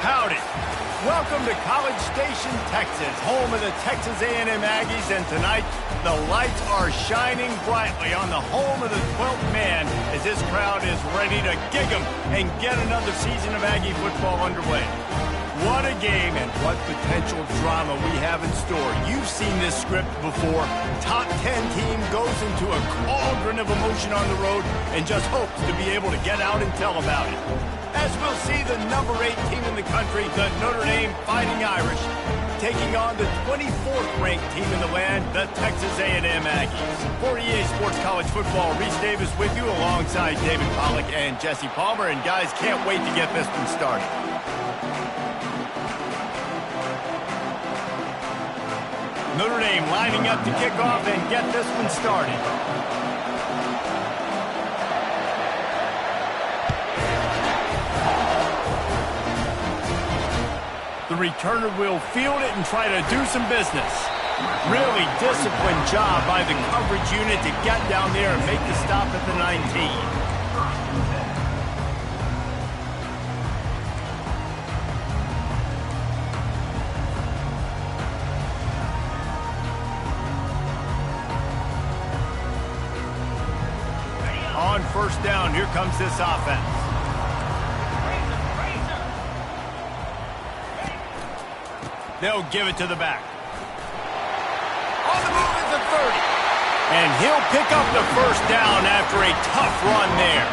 Howdy. Welcome to College Station, Texas, home of the Texas A&M Aggies, and tonight the lights are shining brightly on the home of the 12th man as this crowd is ready to gig 'em and get another season of Aggie football underway. What a game and what potential drama we have in store. You've seen this script before. Top 10 team goes into a cauldron of emotion on the road and just hopes to be able to get out and tell about it. As we'll see the number 8 team in the country, the Notre Dame Fighting Irish, taking on the 24th ranked team in the land, the Texas A&M Aggies. For EA Sports College Football, Reese Davis with you alongside David Pollack and Jesse Palmer. And guys, can't wait to get this one started. Notre Dame lining up to kick off and get this one started. The returner will field it and try to do some business. Really disciplined job by the coverage unit to get down there and make the stop at the 19. On first down, here comes this offense. They'll give it to the back. On the move is the 30. And he'll pick up the first down after a tough run there.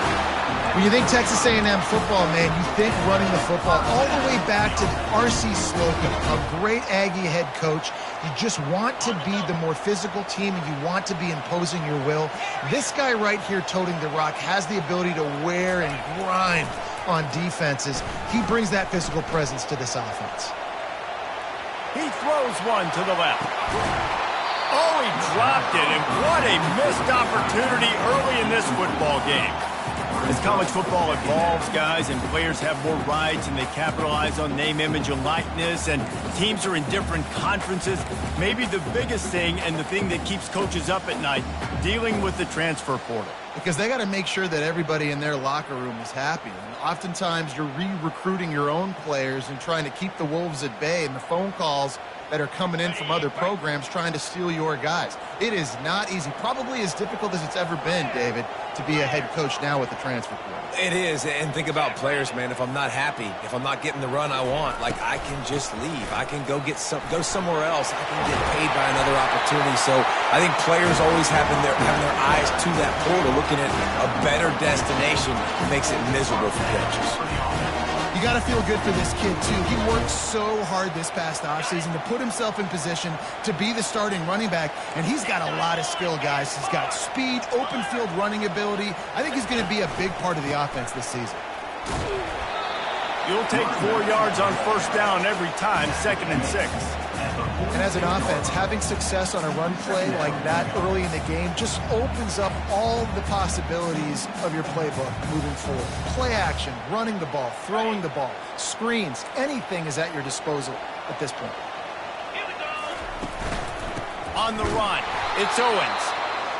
When you think Texas A&M football, man, you think running the football all the way back to R.C. Slocum, a great Aggie head coach. You just want to be the more physical team, and you want to be imposing your will. This guy right here toting the rock has the ability to wear and grind on defenses. He brings that physical presence to this offense. He throws one to the left. Oh, he dropped it, and what a missed opportunity early in this football game. As college football evolves, guys, and players have more rights and they capitalize on name, image, and likeness, and teams are in different conferences, maybe the biggest thing and the thing that keeps coaches up at night, dealing with the transfer portal. Because they got to make sure that everybody in their locker room is happy. And oftentimes you're re-recruiting your own players and trying to keep the wolves at bay, and the phone calls that are coming in from other programs trying to steal your guys. It is not easy. Probably as difficult as it's ever been, David, to be a head coach now with the transfer portal. It is, and think about players, man. If I'm not happy, if I'm not getting the run I want, like, I can just leave. I can go somewhere else. I can get paid by another opportunity. So I think players always having their eyes to that portal, looking at a better destination, makes it miserable for coaches. You got to feel good for this kid, too. He worked so hard this past offseason to put himself in position to be the starting running back, and he's got a lot of skill, guys. He's got speed, open field running ability. I think he's going to be a big part of the offense this season. You'll take 4 yards on first down every time, 2nd and 6. And as an offense, having success on a run play like that early in the game just opens up all the possibilities of your playbook moving forward. Play action, running the ball, throwing the ball, screens, anything is at your disposal at this point. On the run, it's Owens.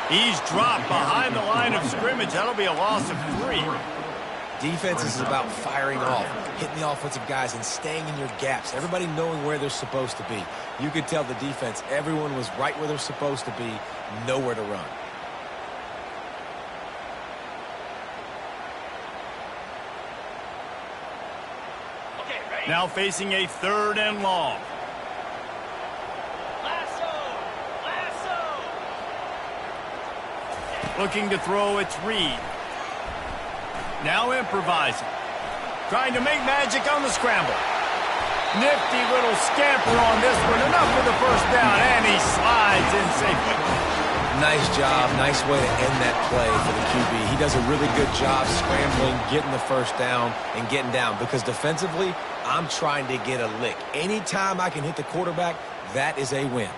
He's dropped behind the line of scrimmage. That'll be a loss of 3. Defense is about firing off, hitting the offensive guys, and staying in your gaps. Everybody knowing where they're supposed to be. You could tell the defense, everyone was right where they're supposed to be, nowhere to run. Now facing a 3rd and long. Looking to throw, it's Reed. Now improvising. Trying to make magic on the scramble. Nifty little scamper on this one. Enough for the first down, and he slides in safely. Nice job. Nice way to end that play for the QB. He does a really good job scrambling, getting the first down, and getting down. Because defensively, I'm trying to get a lick. Anytime I can hit the quarterback, that is a win.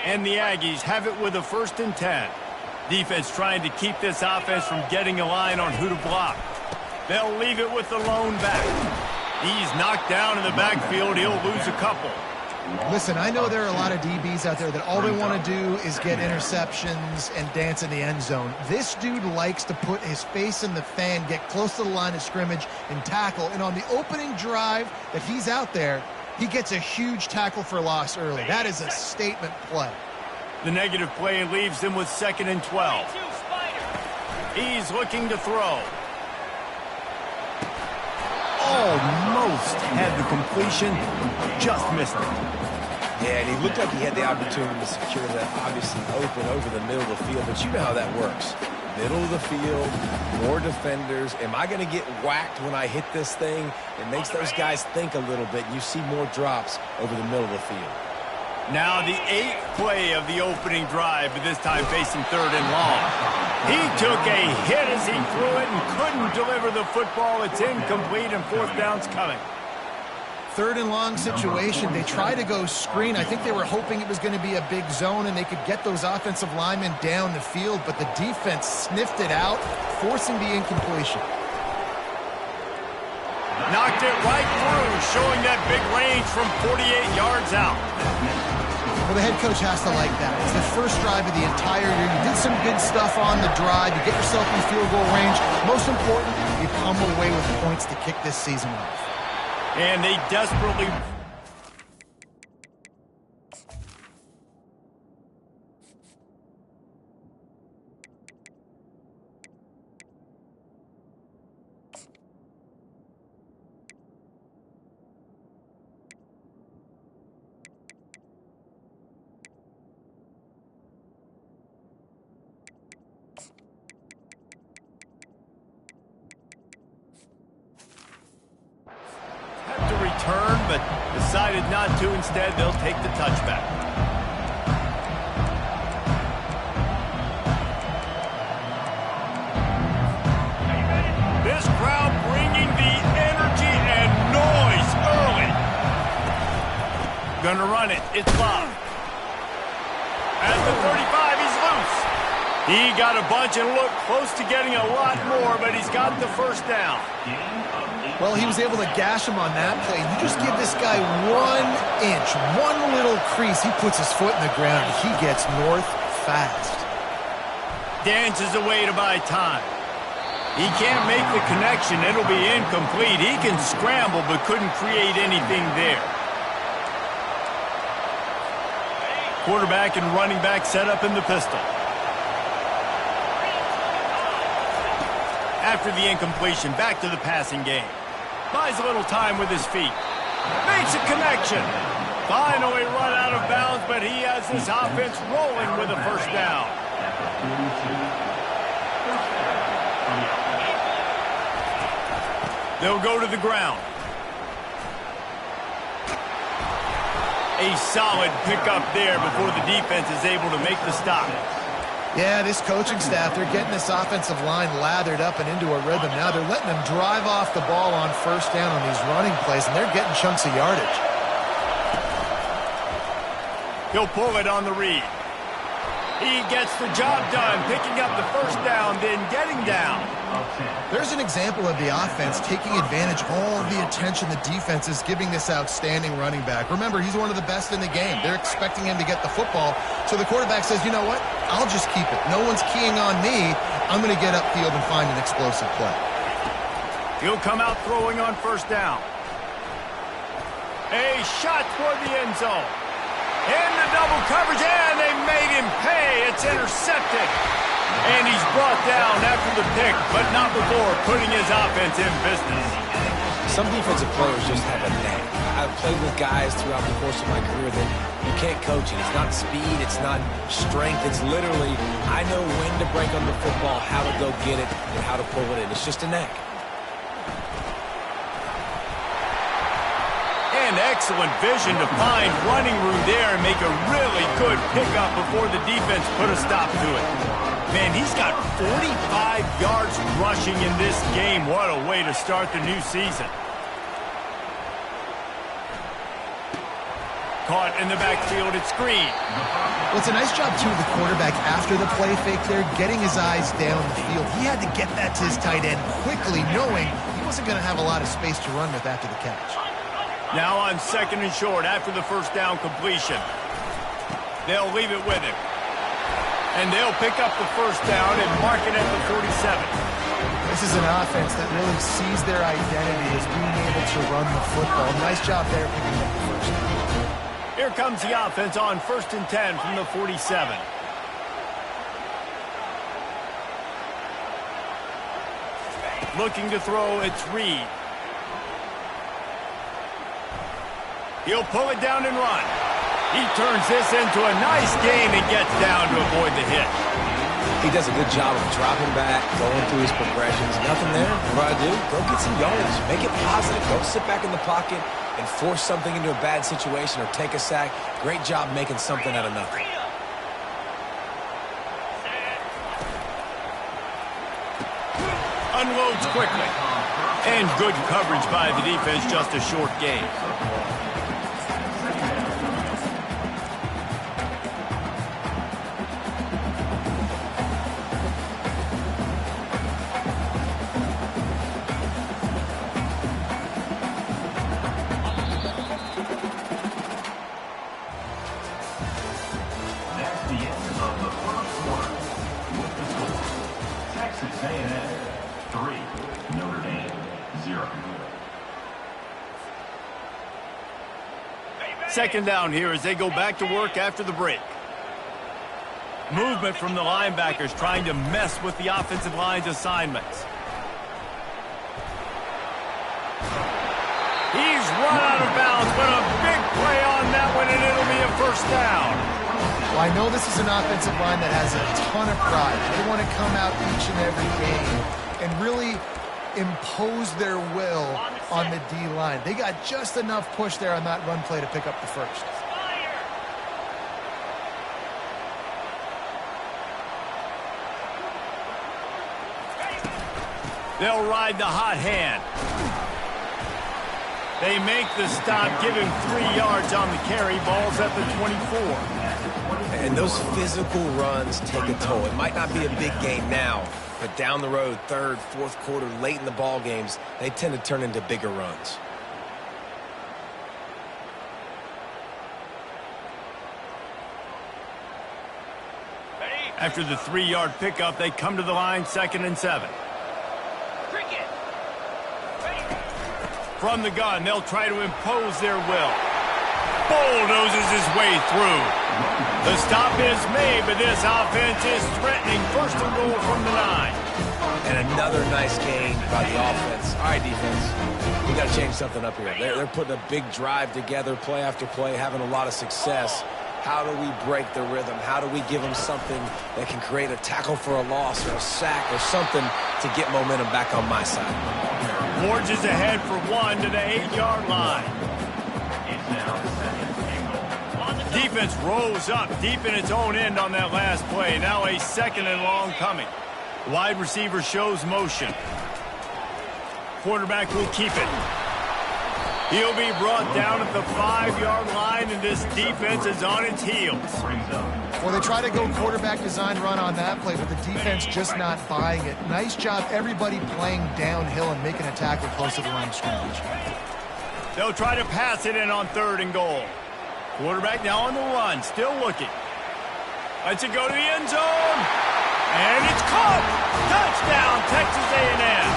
And the Aggies have it with a 1st and 10. Defense trying to keep this offense from getting a line on who to block. They'll leave it with the lone back. He's knocked down in the backfield. He'll lose a couple. Listen, I know there are a lot of DBs out there that all they want to do is get interceptions and dance in the end zone. This dude likes to put his face in the fan, get close to the line of scrimmage, and tackle. And on the opening drive that he's out there, he gets a huge tackle for loss early. That is a statement play. The negative play leaves him with 2nd and 12. He's looking to throw. Almost had the completion, just missed it. Yeah, and he looked like he had the opportunity to secure that, obviously open over the middle of the field, but you know how that works. Middle of the field, more defenders. Am I going to get whacked when I hit this thing? It makes those guys think a little bit. You see more drops over the middle of the field. Now the 8th play of the opening drive, but this time facing 3rd and long. He took a hit as he threw it and couldn't deliver the football. It's incomplete and 4th down's coming. 3rd and long situation. They try to go screen. I think they were hoping it was going to be a big zone and they could get those offensive linemen down the field, but the defense sniffed it out, forcing the incompletion. Knocked it right through, showing that big range from 48 yards out. Well, the head coach has to like that. It's the first drive of the entire year. You did some good stuff on the drive. You get yourself in field goal range. Most important, you come away with points to kick this season off. And they desperately... return, but decided not to. Instead, they'll take the touchback. This crowd bringing the energy and noise early. Gonna run it. It's Bob. At the 35, he's loose. He got a bunch and looked close to getting a lot more, but he's got the 1st down. Well, he was able to gash him on that play. You just give this guy 1 inch, one little crease. He puts his foot in the ground. He gets north fast. Dances away to buy time. He can't make the connection. It'll be incomplete. He can scramble, but couldn't create anything there. Quarterback and running back set up in the pistol. After the incompletion, back to the passing game. Buys a little time with his feet. Makes a connection. Finally run out of bounds, but he has this offense rolling with a 1st down. They'll go to the ground. A solid pickup there before the defense is able to make the stop. Yeah, this coaching staff, they're getting this offensive line lathered up and into a rhythm. Now they're letting them drive off the ball on 1st down on these running plays, and they're getting chunks of yardage. He'll pull it on the read. He gets the job done, picking up the 1st down, then getting down. There's an example of the offense taking advantage of all of the attention the defense is giving this outstanding running back. Remember, he's one of the best in the game. They're expecting him to get the football, so the quarterback says, you know what, I'll just keep it. No one's keying on me. I'm going to get upfield and find an explosive play. He'll come out throwing on 1st down. A shot toward the end zone. Into double coverage, and they made him pay. It's intercepted. And he's brought down after the pick, but not before putting his offense in business. Some defensive players just have a knack. I've played with guys throughout the course of my career that you can't coach it. It's not speed, it's not strength. It's literally, I know when to break on the football, how to go get it, and how to pull it in. It's just a knack. And excellent vision to find running room there and make a really good pickup before the defense put a stop to it. Man, he's got 45 yards rushing in this game. What a way to start the new season. Caught in the backfield at screen. Well, it's a nice job, too, of the quarterback after the play fake there, getting his eyes down the field. He had to get that to his tight end quickly, knowing he wasn't going to have a lot of space to run with after the catch. Now on 2nd and short after the first down completion. They'll leave it with him. And they'll pick up the first down and mark it at the 47. This is an offense that really sees their identity as being able to run the football. Nice job there picking up the first down. Here comes the offense on 1st and 10 from the 47. Looking to throw, it's Reed. He'll pull it down and run. He turns this into a nice gain and gets down to avoid the hit. He does a good job of dropping back, going through his progressions. Nothing there. What do I do? Go get some yards. Make it positive. Don't sit back in the pocket and force something into a bad situation or take a sack. Great job making something out of nothing. Unloads quickly. And good coverage by the defense, just a short gain. Second down here as they go back to work after the break. Movement from the linebackers trying to mess with the offensive line's assignments. He's run out of bounds, but a big play on that one, and it'll be a first down. Well, I know this is an offensive line that has a ton of pride. They want to come out each and every game and really impose their will on the D-line. They got just enough push there on that run play to pick up the first. They'll ride the hot hand. They make the stop, give him 3 yards on the carry. Ball's at the 24. And those physical runs take a toll. It might not be a big game now, but down the road, third, fourth quarter, late in the ball games, they tend to turn into bigger runs. After the 3-yard pickup, they come to the line, 2nd and 7. From the gun, they'll try to impose their will. Bulldozes his way through. The stop is made, but this offense is threatening. First and goal from the 9. And another nice gain by the offense. All right, defense, we got to change something up here. They're putting a big drive together, play after play, having a lot of success. How do we break the rhythm? How do we give them something that can create a tackle for a loss or a sack or something to get momentum back on my side? Forges ahead for 1 to the 8-yard line. Defense rolls up deep in its own end on that last play. Now a 2nd and long coming. Wide receiver shows motion. Quarterback will keep it. He'll be brought down at the 5-yard line, and this defense is on its heels. Well, they try to go quarterback design run on that play, but the defense just not buying it. Nice job, everybody playing downhill and making a tackle close to the line of scrimmage. They'll try to pass it in on 3rd and goal. Quarterback now on the run, still looking. Lets it go to the end zone. And it's caught. Touchdown, Texas A&M.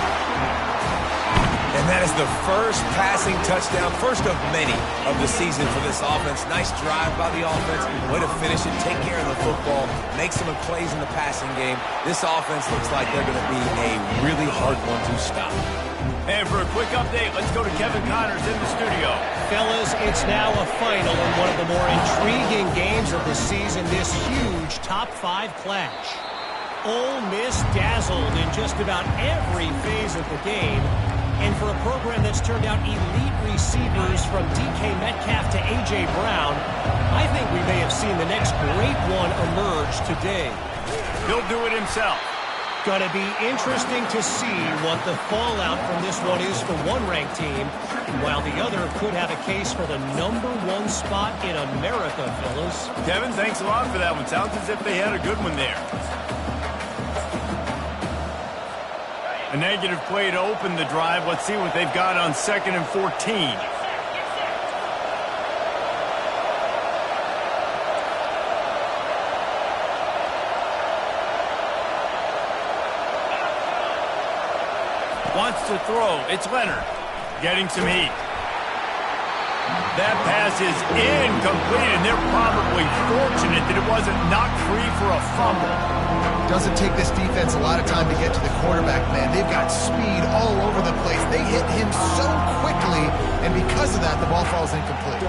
And that is the first passing touchdown, first of many of the season for this offense. Nice drive by the offense. Way to finish it, take care of the football, make some plays in the passing game. This offense looks like they're going to be a really hard one to stop. And for a quick update, let's go to Kevin Connors in the studio. Fellas, it's now a final in one of the more intriguing games of the season, this huge top 5 clash. Ole Miss dazzled in just about every phase of the game. And for a program that's turned out elite receivers from DK Metcalf to A.J. Brown, I think we may have seen the next great one emerge today. He'll do it himself. Going to be interesting to see what the fallout from this one is for one ranked team, while the other could have a case for the #1 spot in America, fellas. Kevin, thanks a lot for that one. Sounds as if they had a good one there. A negative play to open the drive. Let's see what they've got on 2nd and 14. Wants to throw. It's Leonard. Getting some heat. That pass is incomplete, and they're probably fortunate that it wasn't knocked free for a fumble. Doesn't take this defense a lot of time to get to the quarterback, man. They've got speed all over the place. They hit him so quickly, and because of that, the ball falls incomplete.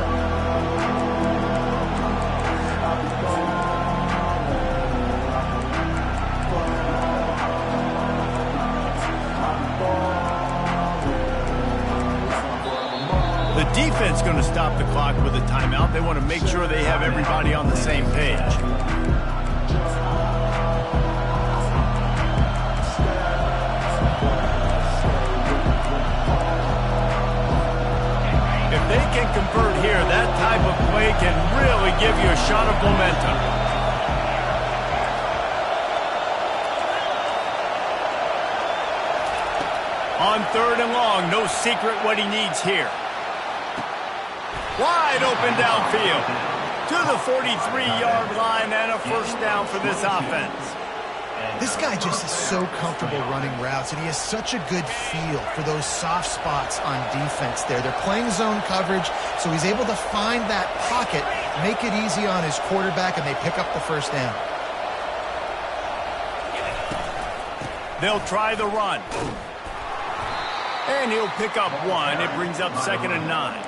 The defense going to stop the clock with a timeout. They want to make sure they have everybody on the same page. If they can convert here, that type of play can really give you a shot of momentum. On 3rd and long, no secret what he needs here. Wide open downfield to the 43-yard line and a first down for this offense. This guy just is so comfortable running routes, and he has such a good feel for those soft spots on defense there. They're playing zone coverage, so he's able to find that pocket, make it easy on his quarterback, and they pick up the first down. They'll try the run. And he'll pick up 1. It brings up 2nd and 9.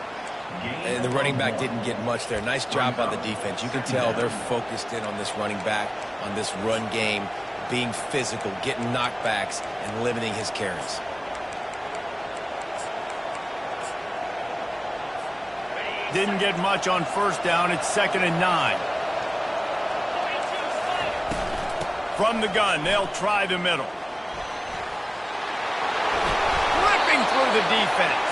And the running back didn't get much there. Nice job by the defense. You can tell they're focused in on this running back, on this run game, being physical, getting knockbacks, and limiting his carries. Didn't get much on first down. It's 2nd and 9. From the gun, they'll try the middle. Ripping through the defense.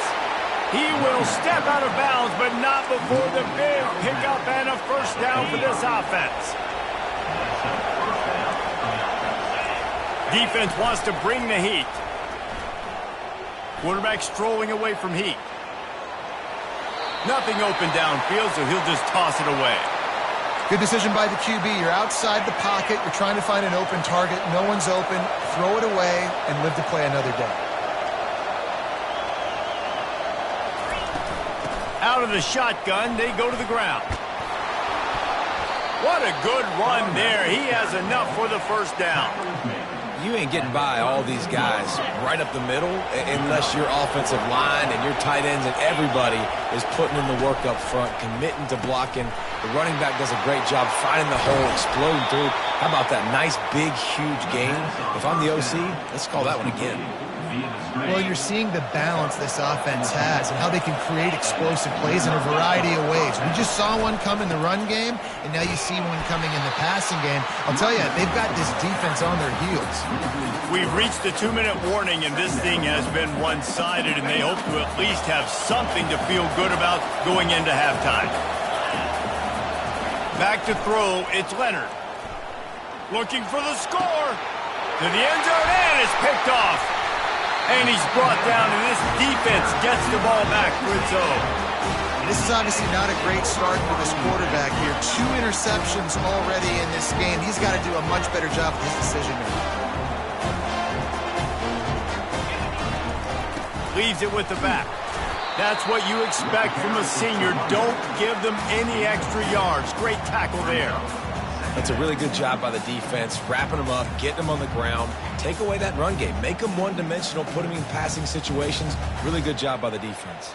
He will step out of bounds, but not before the big pickup and a first down for this offense. Defense wants to bring the heat. Quarterback strolling away from heat. Nothing open downfield, so he'll just toss it away. Good decision by the QB. You're outside the pocket. You're trying to find an open target. No one's open. Throw it away and live to play another day. Out of the shotgun, they go to the ground. What a good run there. He has enough for the first down. You ain't getting by all these guys right up the middle unless your offensive line and your tight ends and everybody is putting in the work up front, committing to blocking. The running back does a great job finding the hole, exploding through. How about that nice, big, huge gain? If I'm the OC, let's call that one again. Well, you're seeing the balance this offense has and how they can create explosive plays in a variety of ways. We just saw one come in the run game, and now you see one coming in the passing game. I'll tell you, they've got this defense on their heels. We've reached the 2-minute warning, and this thing has been one-sided, and they hope to at least have something to feel good about going into halftime. Back to throw, it's Leonard. Looking for the score. To the end zone, and it's picked off. And he's brought down, and this defense gets the ball back for its own. This is obviously not a great start for this quarterback here. 2 interceptions already in this game. He's got to do a much better job with his decision-making. Leaves it with the back. That's what you expect from a senior. Don't give them any extra yards. Great tackle there. That's a really good job by the defense, wrapping them up, getting them on the ground. Take away that run game. Make them one-dimensional, put them in passing situations. Really good job by the defense.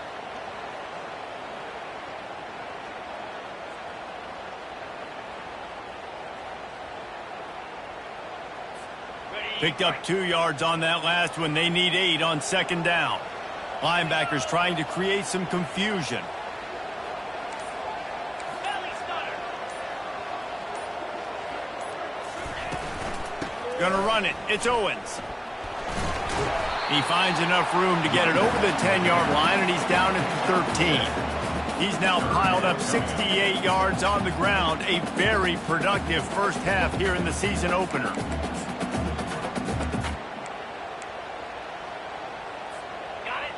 Picked up 2 yards on that last one. They need 8 on 2nd down. Linebackers trying to create some confusion. Gonna run it. It's Owens. He finds enough room to get it over the 10-yard line, and he's down at the 13. He's now piled up 68 yards on the ground. A very productive first half here in the season opener.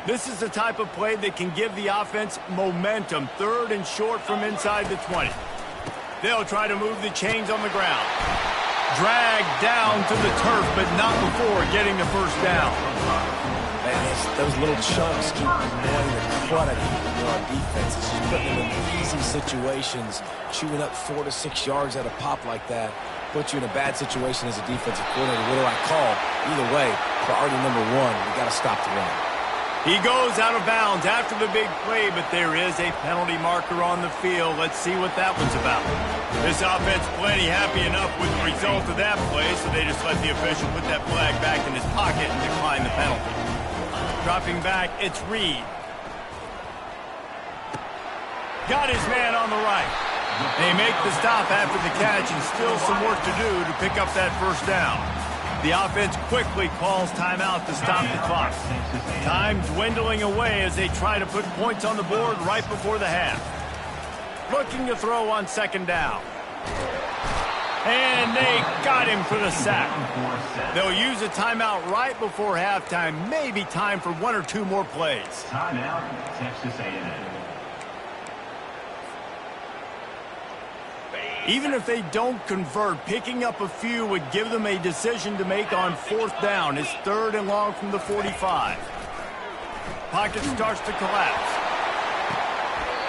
This is the type of play that can give the offense momentum. 3rd and short from inside the 20. They'll try to move the chains on the ground. Dragged down to the turf, but not before getting the first down. those little chunks keep annoying the crud out of our defense. It's just putting them in easy situations, chewing up 4 to 6 yards at a pop like that. Put you in a bad situation as a defensive coordinator. What do I call? Either way, priority number one, we got to stop the run. He goes out of bounds after the big play, but there is a penalty marker on the field. Let's see what that one's about. This offense plenty happy enough with the result of that play, so they just let the official put that flag back in his pocket and decline the penalty. Dropping back, it's Reed. Got his man on the right. They make the stop after the catch and still some work to do to pick up that first down. The offense quickly calls timeout to stop the clock. Time dwindling away as they try to put points on the board right before the half. Looking to throw on second down. And they got him for the sack. They'll use a timeout right before halftime. Maybe time for 1 or 2 more plays. Timeout, Texas A&M. Even if they don't convert, picking up a few would give them a decision to make on fourth down. It's 3rd and long from the 45. Pocket starts to collapse.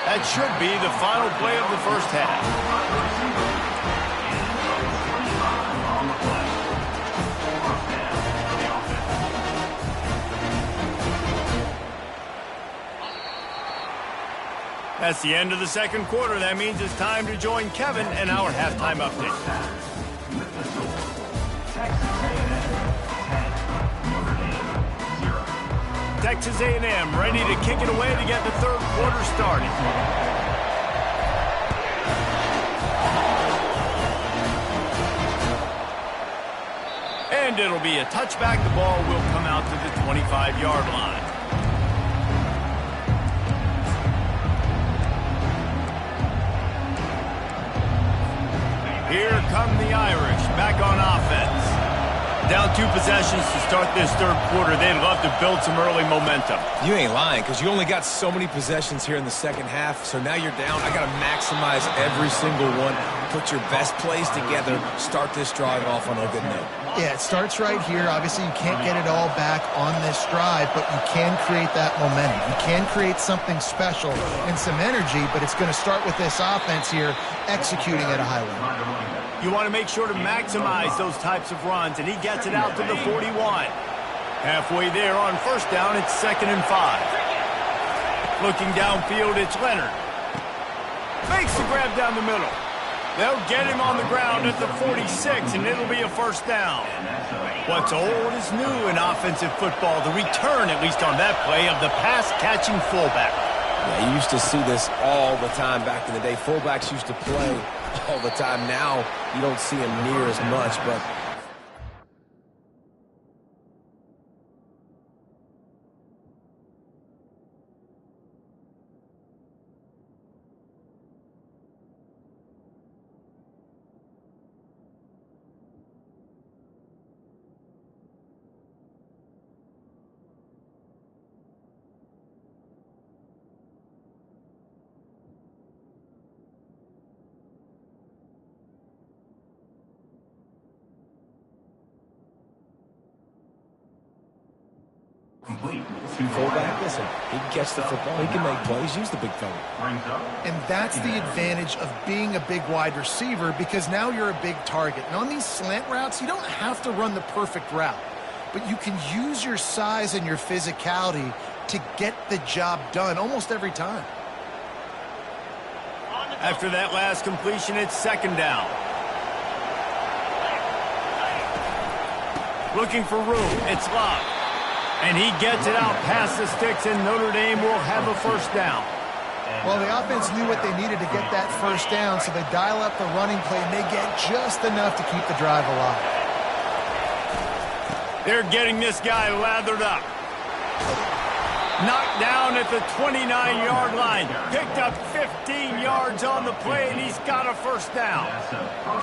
That should be the final play of the first half. That's the end of the second quarter. That means it's time to join Kevin in our halftime update. Texas A&M ready to kick it away to get the third quarter started. And it'll be a touchback. The ball will come out to the 25-yard line. Here come the Irish, back on offense. Down 2 possessions to start this third quarter. They'd love to build some early momentum. You ain't lying, because you only got so many possessions here in the second half, so now you're down. I got to maximize every single one. Put your best plays together. Start this drive off on a good note. Yeah, it starts right here. Obviously, you can't get it all back on this drive, but you can create that momentum. You can create something special and some energy, but it's going to start with this offense here executing at a high level. You want to make sure to maximize those types of runs, and he gets it out to the 41. Halfway there on first down, it's 2nd and 5. Looking downfield, it's Leonard. Makes the grab down the middle. They'll get him on the ground at the 46, and it'll be a first down. What's old is new in offensive football. The return, at least on that play, of the pass-catching fullback. Yeah, you used to see this all the time back in the day. Fullbacks used to play all the time. Now you don't see them near as much, but fullback, listen, he can catch the football, he can make plays, use the big fella. And that's the advantage of being a big wide receiver, because now you're a big target. And on these slant routes, you don't have to run the perfect route, but you can use your size and your physicality to get the job done almost every time. After that last completion, it's 2nd down. Looking for room, it's Locke. And he gets it out past the sticks, and Notre Dame will have a first down. Well, the offense knew what they needed to get that first down, so they dial up the running play, and they get just enough to keep the drive alive. They're getting this guy lathered up. Knocked down at the 29-yard line. Picked up 15 yards on the play, and he's got a first down.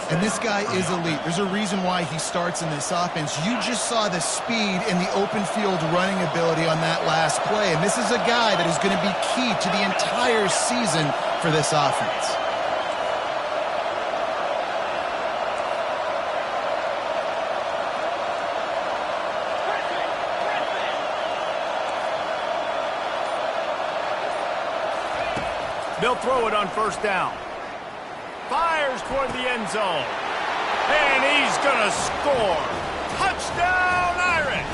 And this guy is elite. There's a reason why he starts in this offense. You just saw the speed and the open field running ability on that last play. And this is a guy that is going to be key to the entire season for this offense. They'll throw it on first down. Fires toward the end zone. And he's going to score. Touchdown, Irish!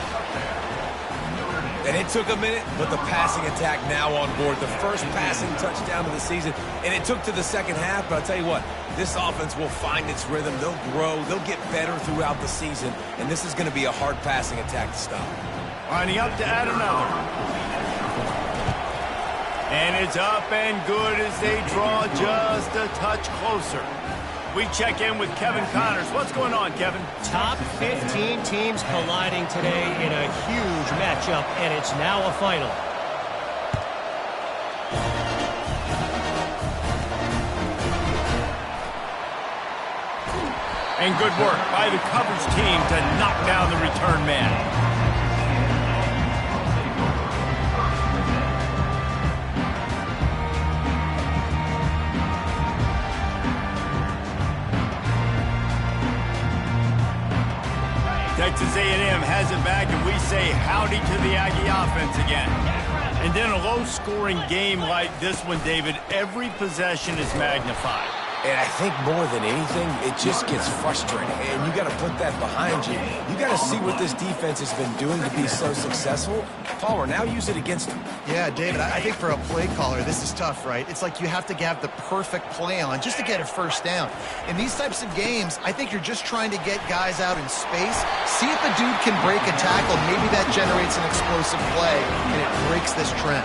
And it took a minute, but the passing attack now on board. The first passing touchdown of the season. And it took to the second half, but I'll tell you what, this offense will find its rhythm. They'll grow. They'll get better throughout the season. And this is going to be a hard passing attack to stop. Lining up to add another. And it's up and good as they draw just a touch closer. We check in with Kevin Connors. What's going on, Kevin? Top 15 teams colliding today in a huge matchup, and it's now a final. And good work by the coverage team to knock down the return man. Texas A&M has it back, and we say howdy to the Aggie offense again. And in a low-scoring game like this one, David, every possession is magnified. And I think more than anything, it just gets frustrating. And you got to put that behind you. You got to see what this defense has been doing to be so successful. Palmer, now use it against them. Yeah, David, I think for a play caller, this is tough, right? It's like you have to have the perfect play on just to get a first down. In these types of games, I think you're just trying to get guys out in space, see if a dude can break a tackle. Maybe that generates an explosive play, and it breaks this trend.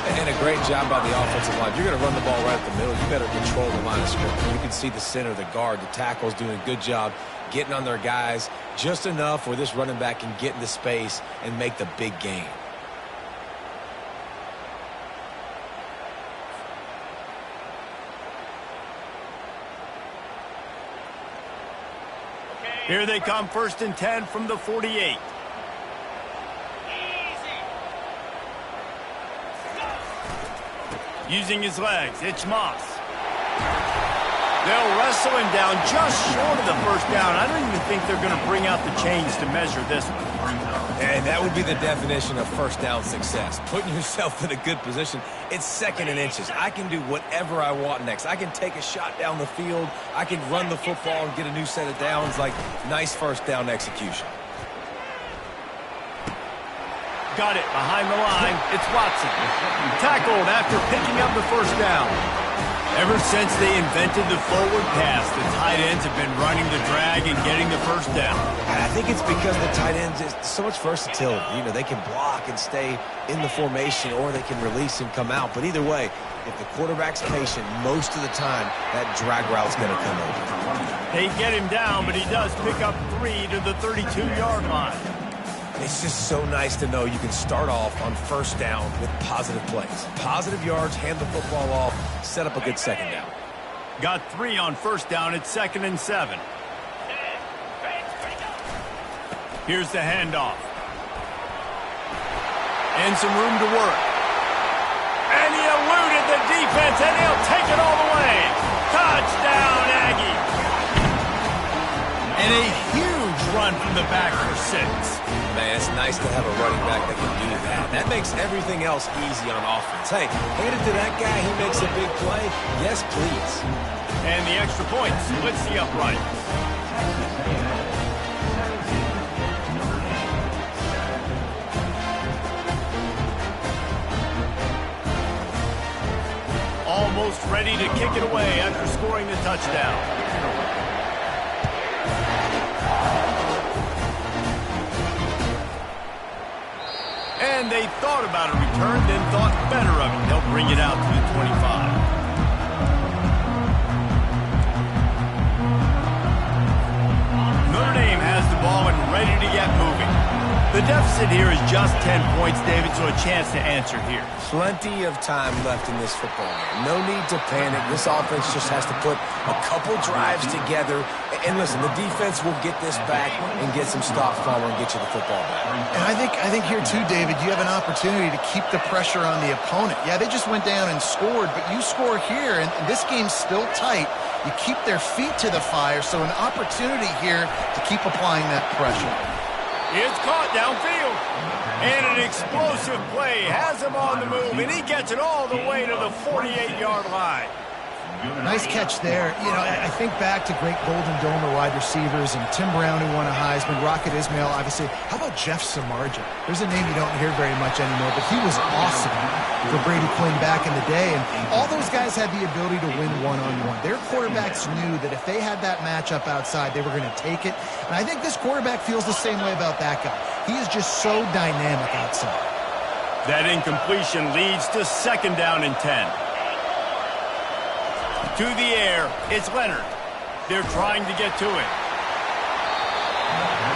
And a great job by the offensive line. If you're going to run the ball right at the middle, you better control the line of scrimmage. You can see the center, the guard, the tackle's doing a good job getting on their guys just enough where this running back can get into space and make the big gain. Here they come, 1st and 10 from the 48. Using his legs, it's Moss. They'll wrestle him down just short of the first down. I don't even think they're going to bring out the chains to measure this one. And that would be the definition of first down success. Putting yourself in a good position. It's 2nd and inches. I can do whatever I want next. I can take a shot down the field. I can run the football and get a new set of downs. Like, nice first down execution. Got it behind the line. It's Watson. Tackled after picking up the first down. Ever since they invented the forward pass, the tight ends have been running the drag and getting the first down. I think it's because the tight ends is so much versatility. You know, they can block and stay in the formation, or they can release and come out. But either way, if the quarterback's patient, most of the time, that drag route's going to come over. They get him down, but he does pick up 3 to the 32-yard line. It's just so nice to know you can start off on first down with positive plays. Positive yards, hand the football off, set up a good second down. Got 3 on first down at 2nd and 7. Here's the handoff. And some room to work. And he eluded the defense, and he'll take it all the way. Touchdown, Aggie. And a huge run from the back for 6. Man, it's nice to have a running back that can do that. That makes everything else easy on offense. Hey, hand it to that guy. He makes a big play. Yes, please. And the extra point splits the upright. Almost ready to kick it away after scoring the touchdown. And they thought about a return, then thought better of it. They'll bring it out to the 25. Notre Dame has the ball and ready to get moving. The deficit here is just 10 points, David, so a chance to answer here. Plenty of time left in this football game. No need to panic. This offense just has to put a couple drives together. And listen, the defense will get this back and get some stops, Palmer, and get you the football back. And I think here too, David, you have an opportunity to keep the pressure on the opponent. Yeah, they just went down and scored, but you score here, and this game's still tight. You keep their feet to the fire, so an opportunity here to keep applying that pressure. It's caught downfield. And an explosive play has him on the move, and he gets it all the way to the 48-yard line. Nice catch there. You know, I think back to great Golden Dome wide receivers and Tim Brown, who won a Heisman, Rocket Ismail, obviously. How about Jeff Samardzija? There's a name you don't hear very much anymore, but he was awesome for Brady Quinn back in the day. And all those guys had the ability to win one-on-one. Their quarterbacks knew that if they had that matchup outside, they were going to take it. And I think this quarterback feels the same way about that guy. He is just so dynamic outside. That incompletion leads to 2nd down and 10. To the air, it's Leonard. They're trying to get to it.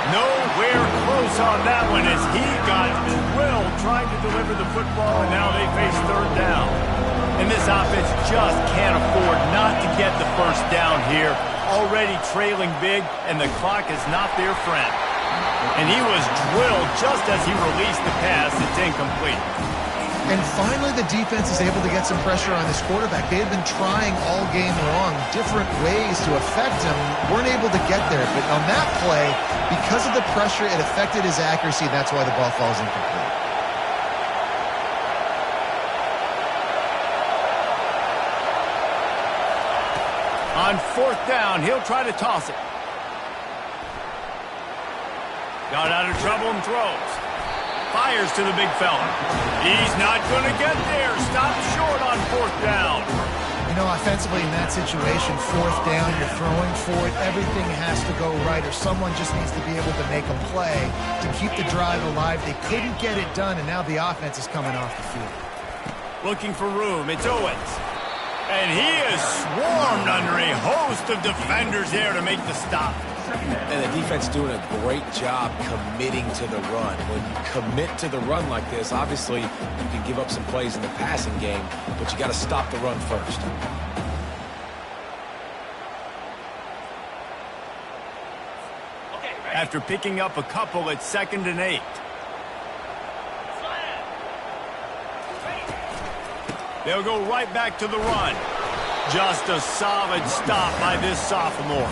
Nowhere close on that one as he got drilled trying to deliver the football, and now they face 3rd down. And this offense just can't afford not to get the 1st down here. Already trailing big, and the clock is not their friend. And he was drilled just as he released the pass. It's incomplete. And finally, the defense is able to get some pressure on this quarterback. They had been trying all game long different ways to affect him. Weren't able to get there. But on that play, because of the pressure, it affected his accuracy. That's why the ball falls incomplete. On 4th down, he'll try to toss it. Got out of trouble and throws. Fires to the big fella. He's not going to get there. Stop short on 4th down. You know, offensively in that situation, 4th down, you're throwing for it. Everything has to go right, or someone just needs to be able to make a play to keep the drive alive. They couldn't get it done, and now the offense is coming off the field. Looking for room. It's Owens. And he is swarmed under a host of defenders there to make the stop. And the defense doing a great job committing to the run. When you commit to the run like this, obviously you can give up some plays in the passing game, but you got to stop the run first. After picking up a couple at 2nd and 8. They'll go right back to the run. Just a solid stop by this sophomore.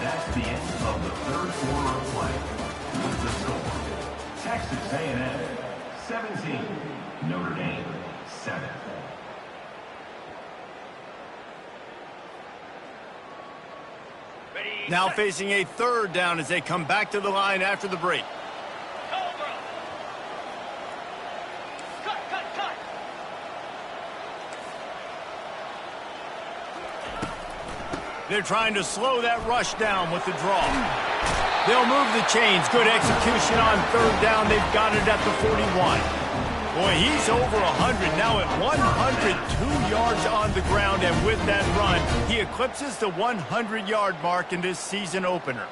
That's the end of the 3rd quarter of play. With the score, Texas A&M 17, Notre Dame 7. Now facing a 3rd down as they come back to the line after the break. They're trying to slow that rush down with the draw. They'll move the chains. Good execution on 3rd down. They've got it at the 41. Boy, he's over 100 now at 102 yards on the ground, and with that run, he eclipses the 100-yard mark in this season opener.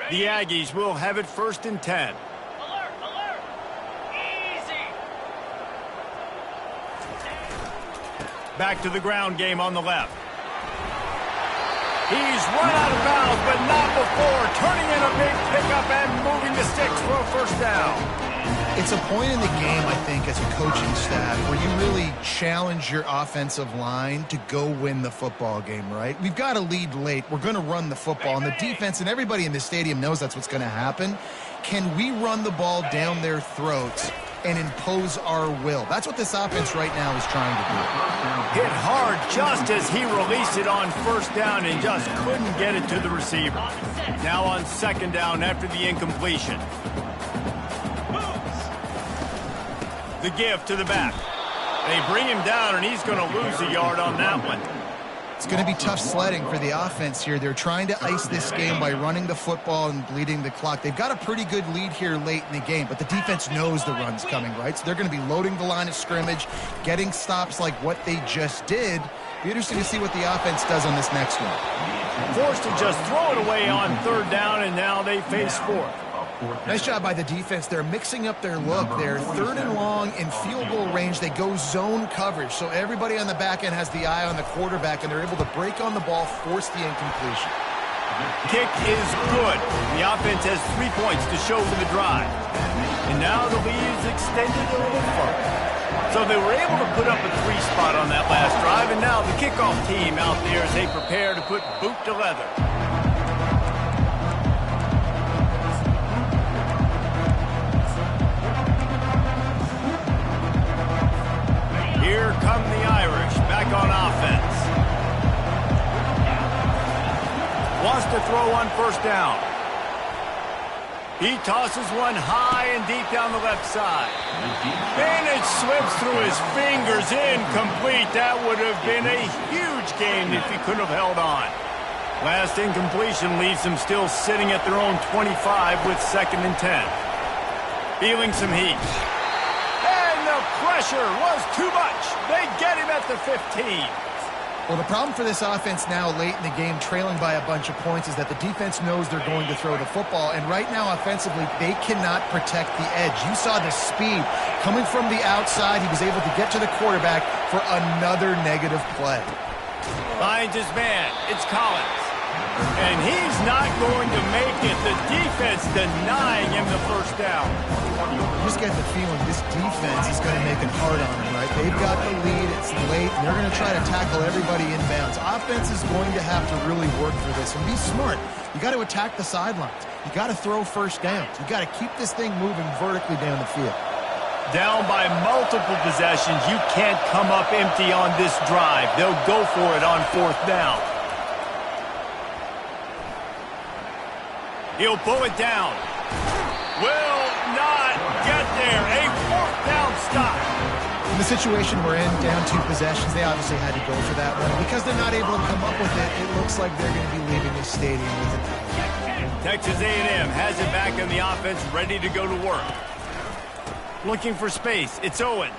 The Aggies will have it 1st and 10. Back to the ground game on the left. He's run out of bounds, but not before. Turning in a big pickup and moving the sticks for a 1st down. It's a point in the game, I think, as a coaching staff, where you really challenge your offensive line to go win the football game, right? We've got to lead late. We're going to run the football, and the defense and everybody in the stadium knows that's what's going to happen. Can we run the ball down their throats and impose our will? That's what this offense right now is trying to do. Hit hard just as he released it on 1st down and just couldn't get it to the receiver. Now on 2nd down after the incompletion. The give to the back. They bring him down, and he's going to lose a yard on that one. It's going to be tough sledding for the offense here. They're trying to ice this game by running the football and bleeding the clock. They've got a pretty good lead here late in the game, but the defense knows the run's coming, right? So they're going to be loading the line of scrimmage, getting stops like what they just did. Be interesting to see what the offense does on this next one. Forced to just throw it away on 3rd down, and now they face 4th. Nice job by the defense. They're mixing up their look. They're 3rd and long in field goal range. They go zone coverage, so everybody on the back end has the eye on the quarterback, and they're able to break on the ball, force the incompletion. Kick is good. The offense has 3 points to show for the drive. And now the lead is extended a little further. So they were able to put up a 3 spot on that last drive, and now the kickoff team out there as they prepare to put boot to leather. Here come the Irish, back on offense. Wants to throw on 1st down. He tosses one high and deep down the left side. And it slips through his fingers, incomplete. That would have been a huge gain if he could have held on. Last incompletion leaves them still sitting at their own 25 with 2nd and 10. Feeling some heat. And the pressure was too much. They get him at the 15. Well, the problem for this offense now late in the game, trailing by a bunch of points, is that the defense knows they're going to throw the football. And right now, offensively, they cannot protect the edge. You saw the speed coming from the outside. He was able to get to the quarterback for another negative play. Finds his man. It's Collins. And he's not going to make it. The defense denying him the 1st down. You just get the feeling this defense is going to make it hard on him, right? They've got the lead. It's late. And they're going to try to tackle everybody inbounds. Offense is going to have to really work for this and be smart. You got to attack the sidelines. You got to throw 1st downs. You got to keep this thing moving vertically down the field. Down by multiple possessions. You can't come up empty on this drive. They'll go for it on 4th down. He'll pull it down. Will not get there. A 4th down stop. In the situation we're in, down 2 possessions, they obviously had to go for that one. Because they're not able to come up with it, it looks like they're going to be leaving the stadium with it. Texas A&M has it back in the offense, ready to go to work. Looking for space. It's Owens.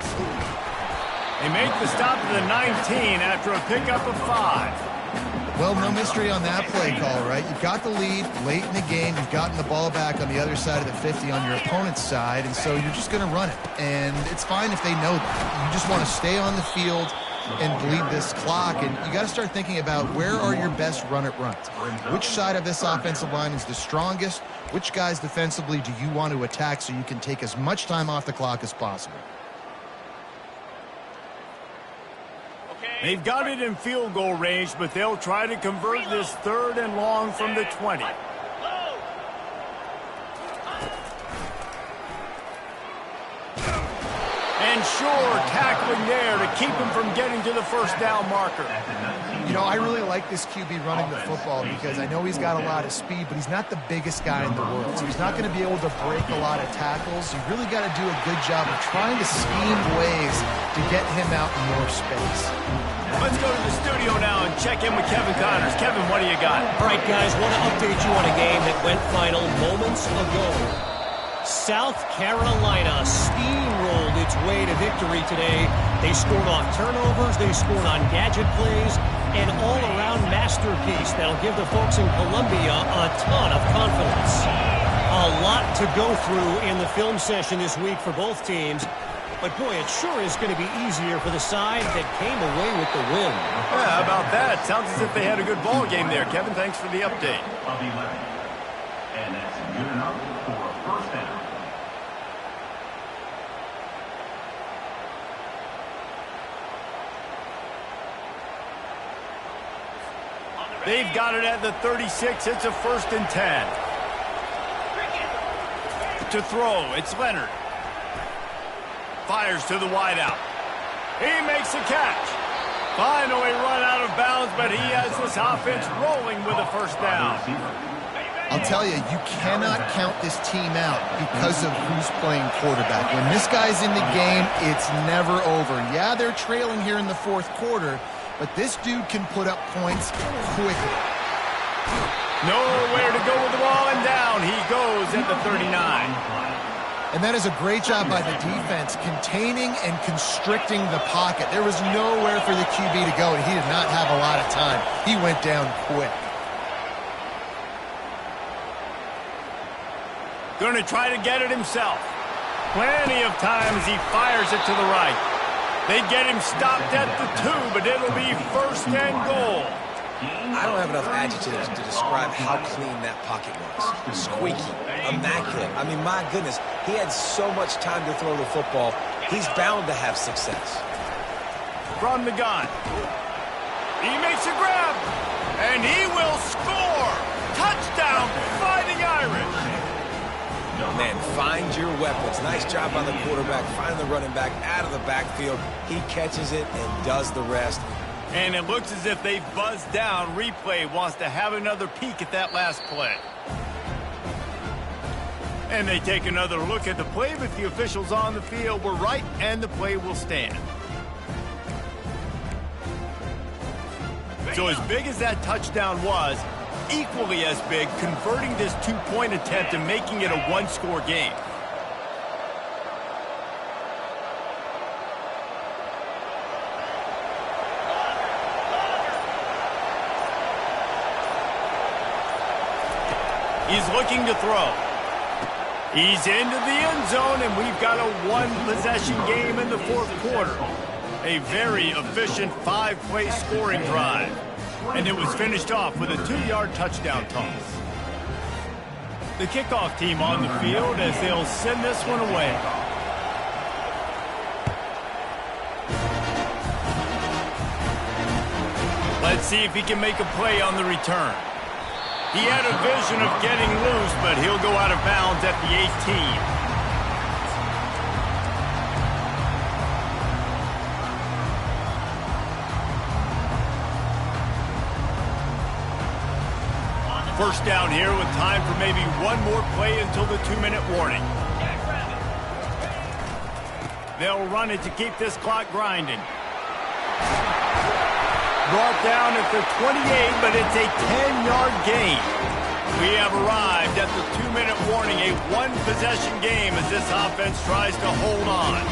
They make the stop at the 19 after a pickup of 5. Well, no mystery on that play call, right? You've got the lead late in the game. You've gotten the ball back on the other side of the 50 on your opponent's side, and so you're just going to run it. And it's fine if they know that. You just want to stay on the field and bleed this clock, and you got to start thinking about where are your best run-it runs. Which side of this offensive line is the strongest? Which guys defensively do you want to attack so you can take as much time off the clock as possible? They've got it in field goal range, but they'll try to convert this 3rd and long from the 20. And sure, tackling there to keep him from getting to the 1st down marker. You know, I really like this QB running the football because I know he's got a lot of speed, but he's not the biggest guy in the world. So he's not going to be able to break a lot of tackles. You really got to do a good job of trying to scheme ways to get him out in more space. Let's go to the studio now and check in with Kevin Connors. Kevin, what do you got? All right, guys, want to update you on a game that went final moments ago. South Carolina steamrolled its way to victory today. They scored off turnovers, they scored on gadget plays, an all-around masterpiece that'll give the folks in Columbia a ton of confidence. A lot to go through in the film session this week for both teams. But, boy, it sure is going to be easier for the side that came away with the win. Yeah, how about that? Sounds as if they had a good ball game there. Kevin, thanks for the update. Of 11. And that's good enough for a 1st down. They've got it at the 36. It's a 1st and 10. To throw, it's Leonard. Fires to the wideout. He makes the catch. Finally run out of bounds, but he has this offense rolling with a 1st down. I'll tell you, you cannot count this team out because of who's playing quarterback. When this guy's in the game, it's never over. Yeah, they're trailing here in the 4th quarter, but this dude can put up points quickly. Nowhere to go with the ball, and down he goes at the 39. And that is a great job by the defense, containing and constricting the pocket. There was nowhere for the QB to go, and he did not have a lot of time. He went down quick. Going to try to get it himself. Plenty of time as he fires it to the right. They get him stopped at the 2, but it'll be 1st and goal. I don't have enough adjectives to describe how clean that pocket was. Squeaky, immaculate. I mean, my goodness, he had so much time to throw the football. He's bound to have success. From the gun. He makes a grab, and he will score. Touchdown, Fighting Irish. Man, find your weapons. Nice job by the quarterback, finding the running back out of the backfield. He catches it and does the rest. And it looks as if they've buzzed down. Replay wants to have another peek at that last play. And they take another look at the play, but the officials on the field were right, and the play will stand. So as big as that touchdown was, equally as big, converting this two-point attempt and making it a one-score game. He's looking to throw. He's into the end zone, and we've got a one-possession game in the fourth quarter. A very efficient 5-play scoring drive. And it was finished off with a 2-yard touchdown toss. The kickoff team on the field as they'll send this one away. Let's see if he can make a play on the return. He had a vision of getting loose, but he'll go out of bounds at the 18. First down here with time for maybe one more play until the 2-minute warning. They'll run it to keep this clock grinding. Brought down at the 28, but it's a 10-yard gain. We have arrived at the 2-minute warning, a one-possession game as this offense tries to hold on.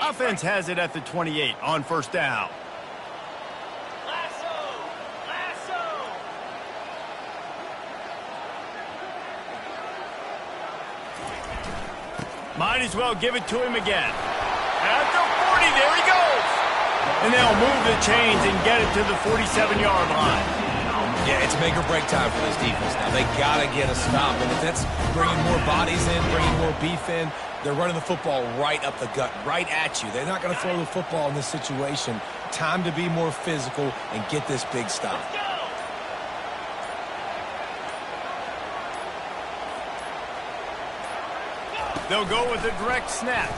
Offense has it at the 28 on first down. Might as well give it to him again. At the 40, there he goes. And they'll move the chains and get it to the 47-yard line. Yeah, it's make or break time for this defense now. They got to get a stop. And if that's bringing more bodies in, bringing more beef in, they're running the football right up the gut, right at you. They're not going to throw the football in this situation. Time to be more physical and get this big stop. They'll go with a direct snap.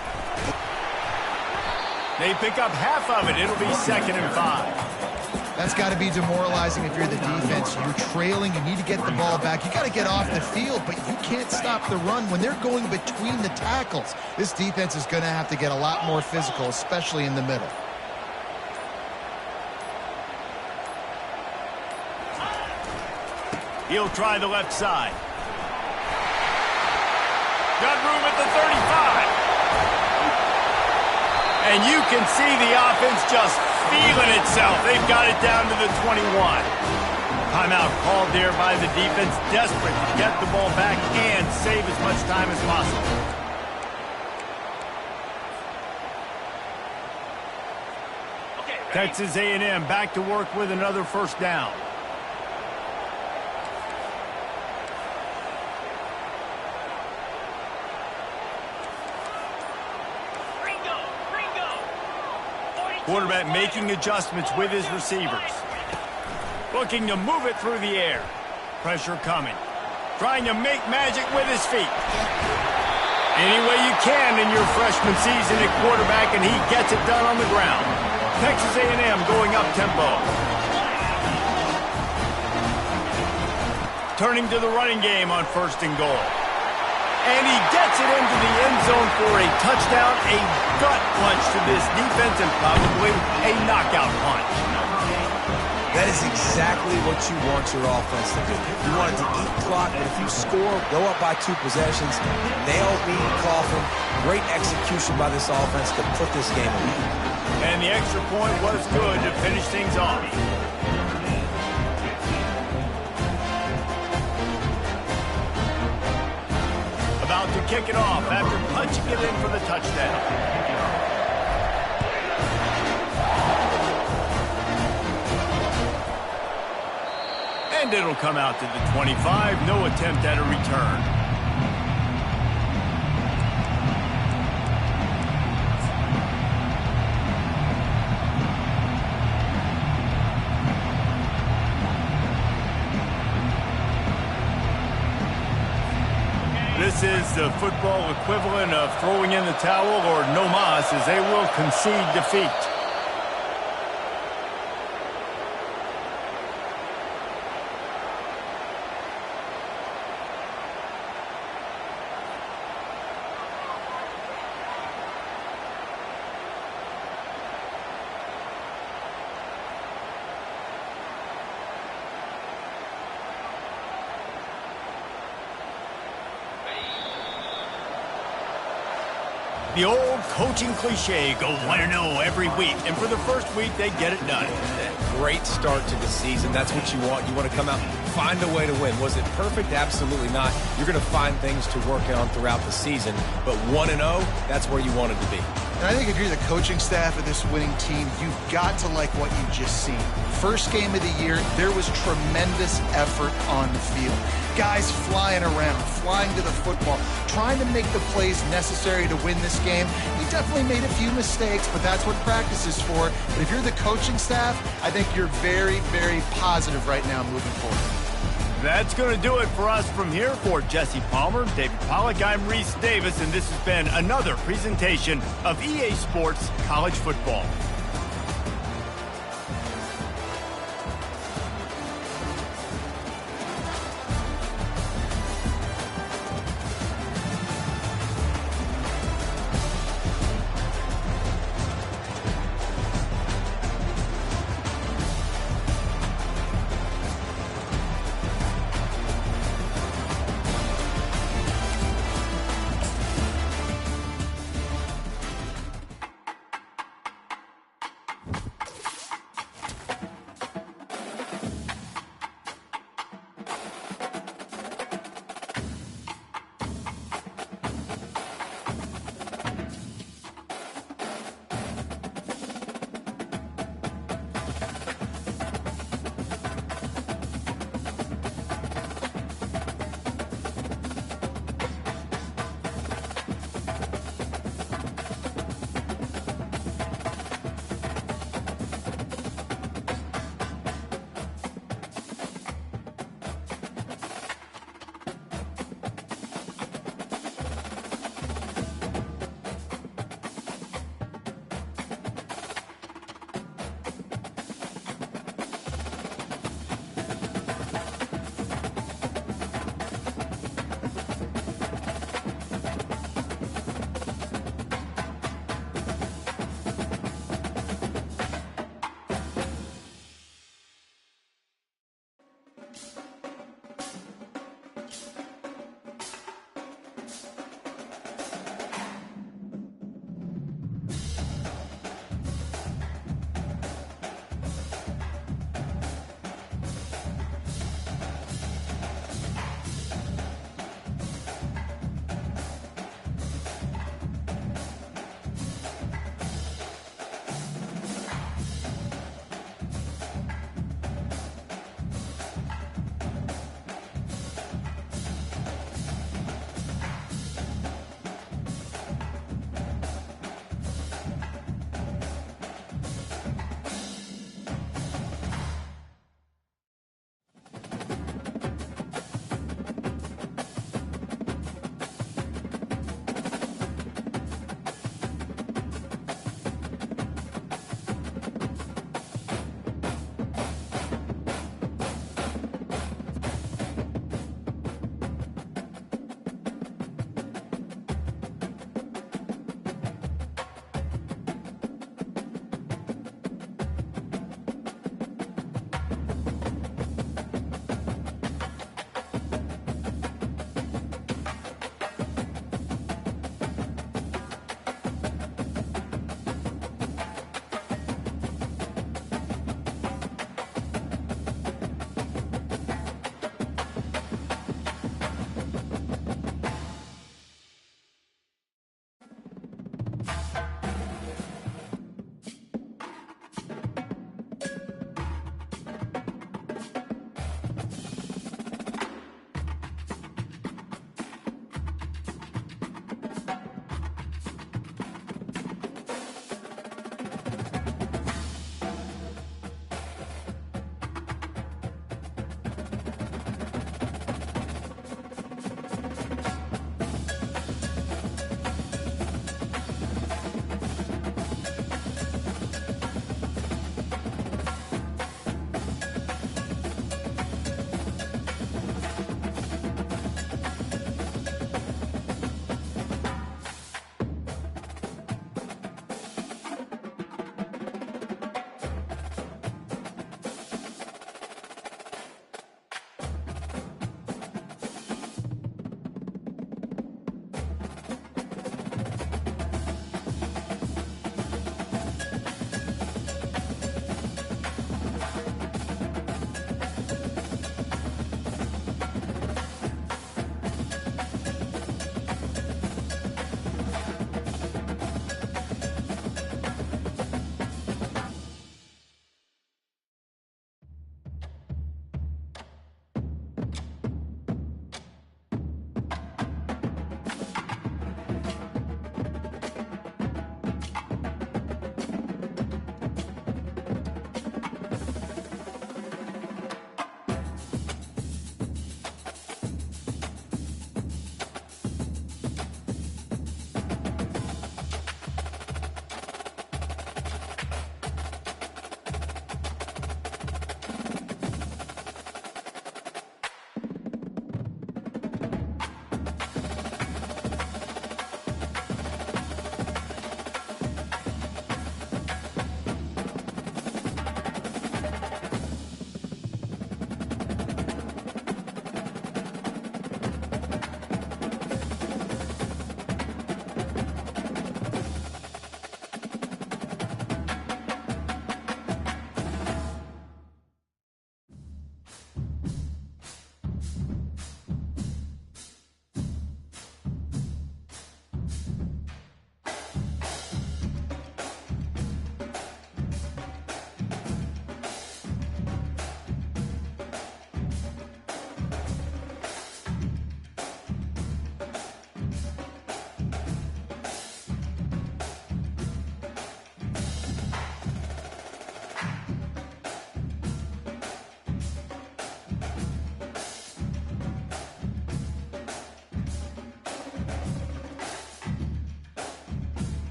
They pick up half of it. It'll be 2nd and 5. That's got to be demoralizing if you're the defense. You're trailing. You need to get the ball back. You got to get off the field, but you can't stop the run when they're going between the tackles. This defense is going to have to get a lot more physical, especially in the middle. He'll try the left side. Got room at the 35. And you can see the offense just feeling itself. They've got it down to the 21. Timeout called there by the defense, desperate to get the ball back and save as much time as possible. Texas A&M back to work with another first down. Quarterback making adjustments with his receivers. Looking to move it through the air. Pressure coming. Trying to make magic with his feet. Any way you can in your freshman season at quarterback, and he gets it done on the ground. Texas A&M going up tempo. Turning to the running game on 1st and goal. And he gets it into the end zone for a touchdown, a gut punch to this defense, and probably a knockout punch. That is exactly what you want your offense to do. You want it to eat clock, but if you score, go up by 2 possessions, nail being coffin, great execution by this offense to put this game away. And the extra point was good to finish things off. about to kick it off after punching it in for the touchdown. And it'll come out to the 25. No attempt at a return. This is the football equivalent of throwing in the towel, or no mas, as they will concede defeat. The old coaching cliche, go 1-0 every week. And for the first week, they get it done. Great start to the season. That's what you want. You want to come out and find a way to win. Was it perfect? Absolutely not. You're going to find things to work on throughout the season. But 1-0, that's where you wanted to be. And I think if you're the coaching staff of this winning team, you've got to like what you've just seen. First game of the year, there was tremendous effort on the field. Guys flying around, flying to the football, trying to make the plays necessary to win this game. You definitely made a few mistakes, but that's what practice is for. But if you're the coaching staff, I think you're very, very positive right now moving forward. That's going to do it for us from here. For Jesse Palmer, David Pollack, I'm Reese Davis, and this has been another presentation of EA Sports College Football.